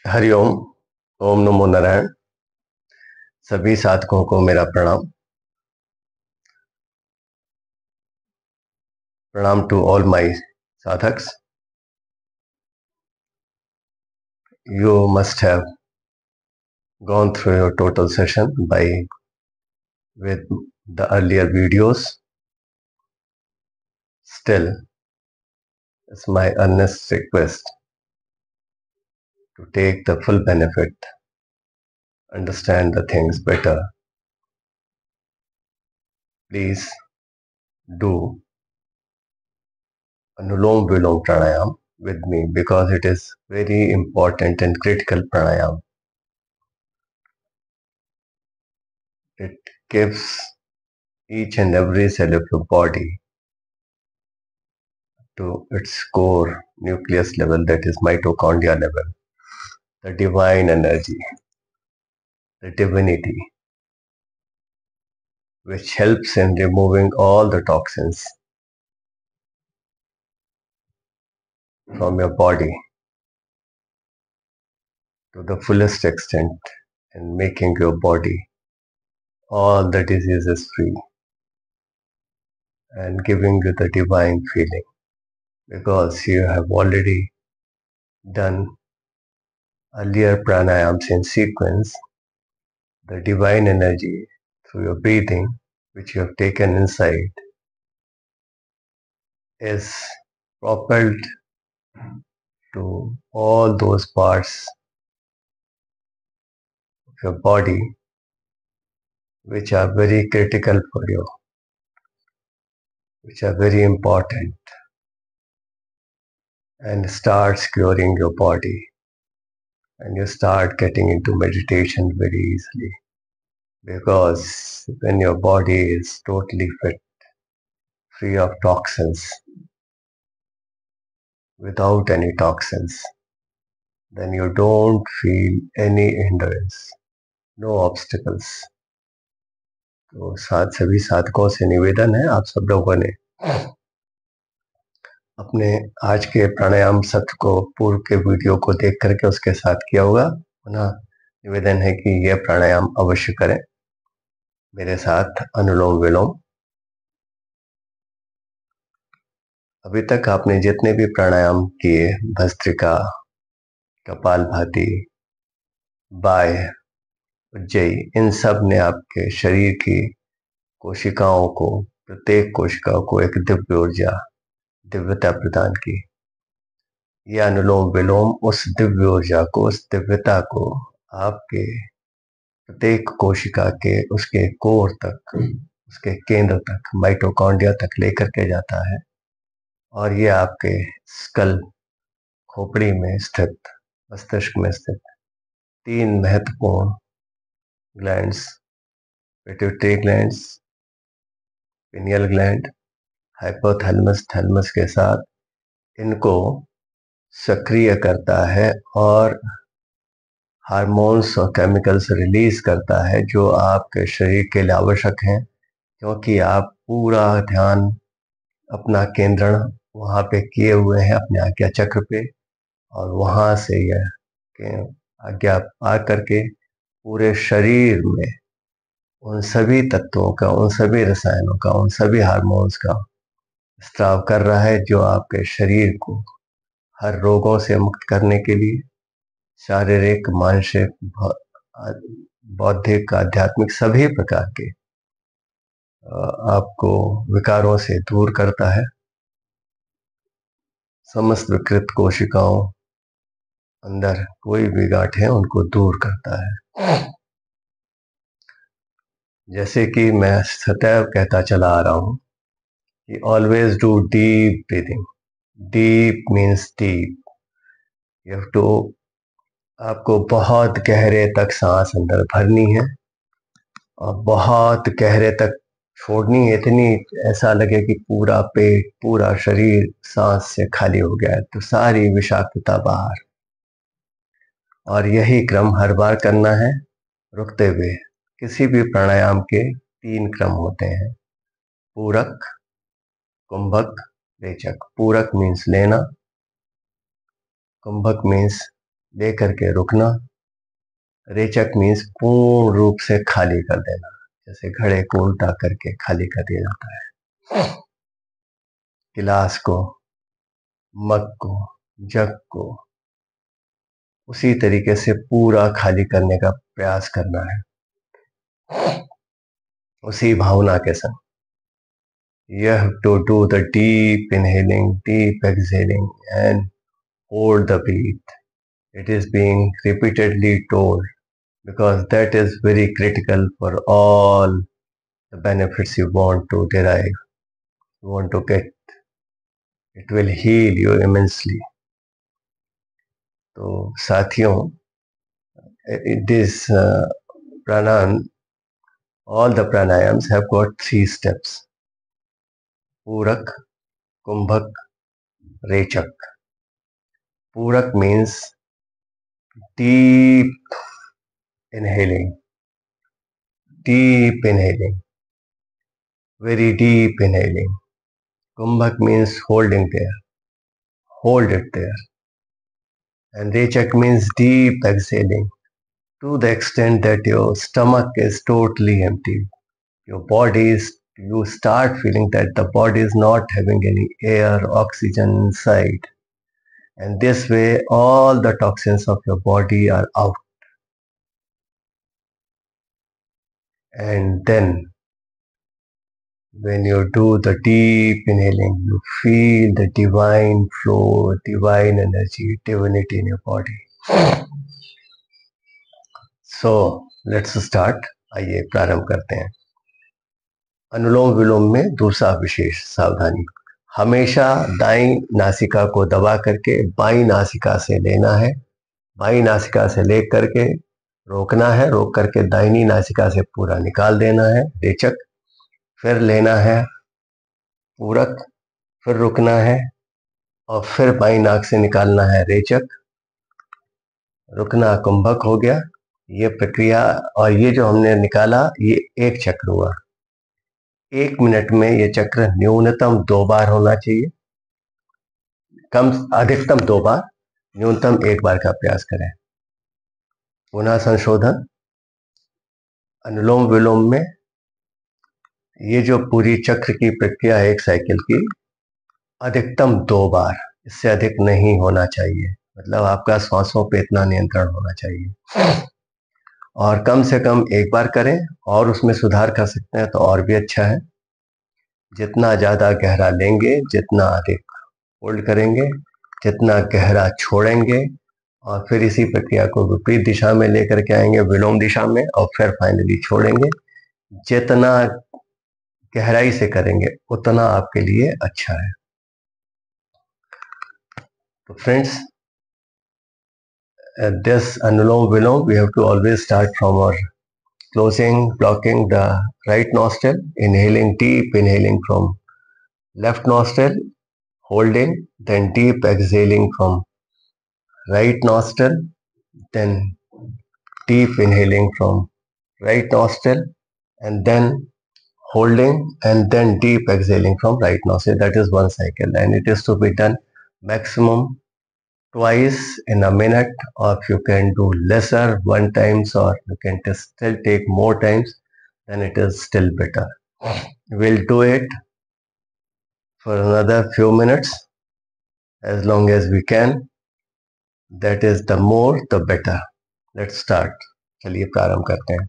हरिओम। ओम नमो नारायण। सभी साधकों को मेरा प्रणाम। प्रणाम टू ऑल माय साधक्स। You must have gone through your total session by with the earlier videos. Still, it's my earnest request to take the full benefit, understand the things better. Please do Anulom Vilom Pranayam with me because it is very important and critical pranayam. It gives each and every cell of your body to its core nucleus level, that is mitochondria level, the divine energy, the divinity, which helps in removing all the toxins from your body to the fullest extent and making your body all the diseases free and giving you the divine feeling because you have already done earlier pranayams in sequence. The divine energy through your breathing, which you have taken inside, is propelled to all those parts of your body which are very critical for you, which are very important, and starts curing your body. And you start getting into meditation very easily because when your body is totally fit, free of toxins, without any toxins, then you don't feel any hindrance, no obstacles. तो सभी साधकों से निवेदन है, आप सब लोगों ने अपने आज के प्राणायाम सत्र को पूर्व के वीडियो को देख करके उसके साथ किया होगा। पुनः निवेदन है कि यह प्राणायाम अवश्य करें मेरे साथ, अनुलोम विलोम। अभी तक आपने जितने भी प्राणायाम किए, भस्त्रिका, कपालभाति, बाह्य, उज्जयी, इन सब ने आपके शरीर की कोशिकाओं को, प्रत्येक कोशिकाओं को एक दिव्य ऊर्जा, दिव्यता प्रदान की। यह अनुलोम विलोम उस दिव्य ऊर्जा को, उस दिव्यता को आपके प्रत्येक कोशिका के उसके कोर तक, उसके केंद्र तक, माइटोकॉन्ड्रिया तक लेकर के जाता है और ये आपके स्कल, खोपड़ी में स्थित, मस्तिष्क में स्थित 3 महत्वपूर्ण glands, pituitary glands, pineal gland, hypothalamus, thalamus के साथ इनको सक्रिय करता है और हार्मोन्स और केमिकल्स रिलीज करता है जो आपके शरीर के लिए आवश्यक हैं, क्योंकि आप पूरा ध्यान अपना केंद्रण वहाँ पे किए हुए हैं, अपने आज्ञा चक्र पे, और वहाँ से यह आज्ञा पा करके पूरे शरीर में उन सभी तत्वों का, उन सभी रसायनों का, उन सभी हार्मोन्स का स्त्राव कर रहा है जो आपके शरीर को हर रोगों से मुक्त करने के लिए, शारीरिक, मानसिक, बौद्धिक, आध्यात्मिक सभी प्रकार के आपको विकारों से दूर करता है। समस्त विकृत कोशिकाओं अंदर कोई भी गांठ है उनको दूर करता है। जैसे कि मैं सदैव कहता चला आ रहा हूं कि always do deep breathing. Deep means deep, you have to, आपको बहुत गहरे तक सांस अंदर भरनी है और बहुत गहरे तक छोड़नी है, इतनी ऐसा लगे कि पूरा पेट, पूरा शरीर सांस से खाली हो गया है, तो सारी विषाक्तता बाहर। और यही क्रम हर बार करना है रुकते हुए। किसी भी प्राणायाम के 3 क्रम होते हैं, पूरक, कुंभक, रेचक। पूरक मीन्स लेना, कुंभक मीन्स लेकर के रुकना। रेचक मीन्स पूर्ण रूप से खाली कर देना, जैसे घड़े को उल्टा करके खाली कर दिया जाता है। गिलास को, मग को, जग को उसी तरीके से पूरा खाली करने का प्रयास करना है, उसी भावना के संग। You have to do the deep inhaling, deep exhaling, and hold the breath. It is being repeatedly told because that is very critical for all the benefits you want to derive, you want to get. It will heal you immensely. तो साथियों, this pranayam, all the pranayams have got 3 steps: Purak, Kumbhak, Rechak. Purak means deep inhaling, deep inhaling, very deep inhaling. Kumbhak means holding there, hold it there. And Rechak means deep exhaling to the extent that your stomach is totally empty. Your body is, you start feeling that the body is not having any air, oxygen inside. And this way, all the toxins of your body are out. And then when you do the deep inhaling, you feel the divine flow, divine energy, divinity in your body. So let's start. आइए प्रारंभ करते हैं। अनुलोम विलोम में दूसरा विशेष सावधानी, हमेशा दाईं नासिका को दबा करके बाईं नासिका से लेना है, बाईं नासिका से ले करके रोकना है, रोक करके दाहिनी नासिका से पूरा निकाल देना है रेचक, फिर लेना है पूरक, फिर रुकना है और फिर बाईं नाक से निकालना है रेचक, रुकना कुंभक हो गया। ये प्रक्रिया, और ये जो हमने निकाला ये एक चक्र हुआ। 1 मिनट में ये चक्र न्यूनतम 2 बार होना चाहिए, अधिकतम 2 बार, न्यूनतम 1 बार का प्रयास करें। पुनः संशोधन, अनुलोम विलोम में ये जो पूरी चक्र की प्रक्रिया है 1 साइकिल की, अधिकतम 2 बार, इससे अधिक नहीं होना चाहिए। मतलब आपका श्वासों पे इतना नियंत्रण होना चाहिए। और कम से कम 1 बार करें, और उसमें सुधार कर सकते हैं तो और भी अच्छा है। जितना ज़्यादा गहरा लेंगे, जितना अधिक होल्ड करेंगे, जितना गहरा छोड़ेंगे, और फिर इसी प्रक्रिया को विपरीत दिशा में लेकर के आएंगे, विलोम दिशा में, और फिर फाइनली छोड़ेंगे। जितना गहराई से करेंगे उतना आपके लिए अच्छा है। तो friends, this Anulom Vilom, we have to always start from our closing, blocking the right nostril, inhaling deep, inhaling from left nostril, holding, then deep exhaling from right nostril, then deep inhaling from right nostril, and then holding, and then deep exhaling from right nostril. That is 1 cycle, and it is to be done maximum twice in a minute, or if you can do lesser 1 times, or you can still take more times, then it is still better. We'll do it for another few minutes, as long as we can. That is, the more the better. Let's start. चलिए प्रारंभ करते हैं।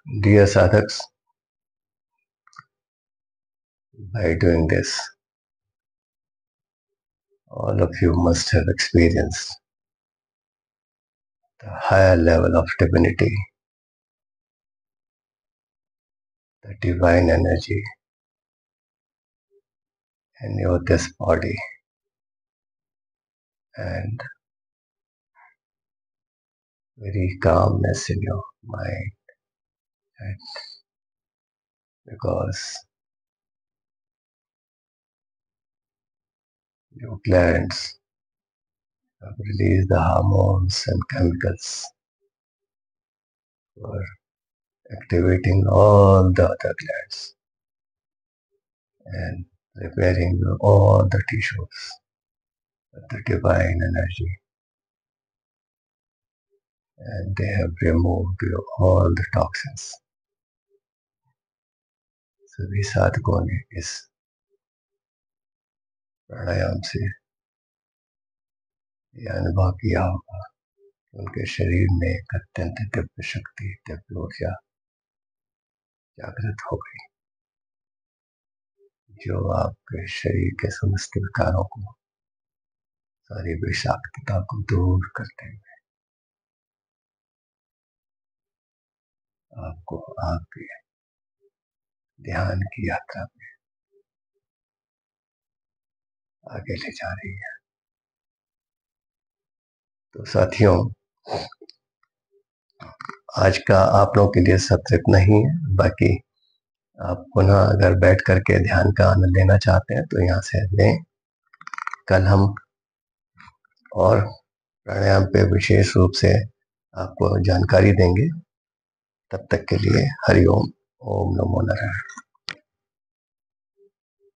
Dear sadhaks, by doing this, all of you must have experienced the higher level of divinity, the divine energy in your this body, and very calmness in your mind, and because your glands have released the hormones and chemicals for activating all the other glands and repairing all the tissues with the divine energy. And they have removed all the toxins. सभी साधकों ने इस प्राणायाम से यह अनुभव किया होगा कि उनके शरीर में एक अत्यंत दिव्य शक्ति, दिव्य ऊर्जा जागृत हो गई, जो आपके शरीर के समस्त विकारों को, सारी विषाक्तता को दूर करते हुए आपको आपके ध्यान की यात्रा में आगे ले जा रही है। तो साथियों, आज का आप लोगों के लिए सत्र इतना ही है। बाकी आप पुनः अगर बैठ करके ध्यान का आनंद लेना चाहते हैं तो यहाँ से लें। कल हम और प्राणायाम पे विशेष रूप से आपको जानकारी देंगे। तब तक के लिए हरि ओम। ओम नमो नारायण।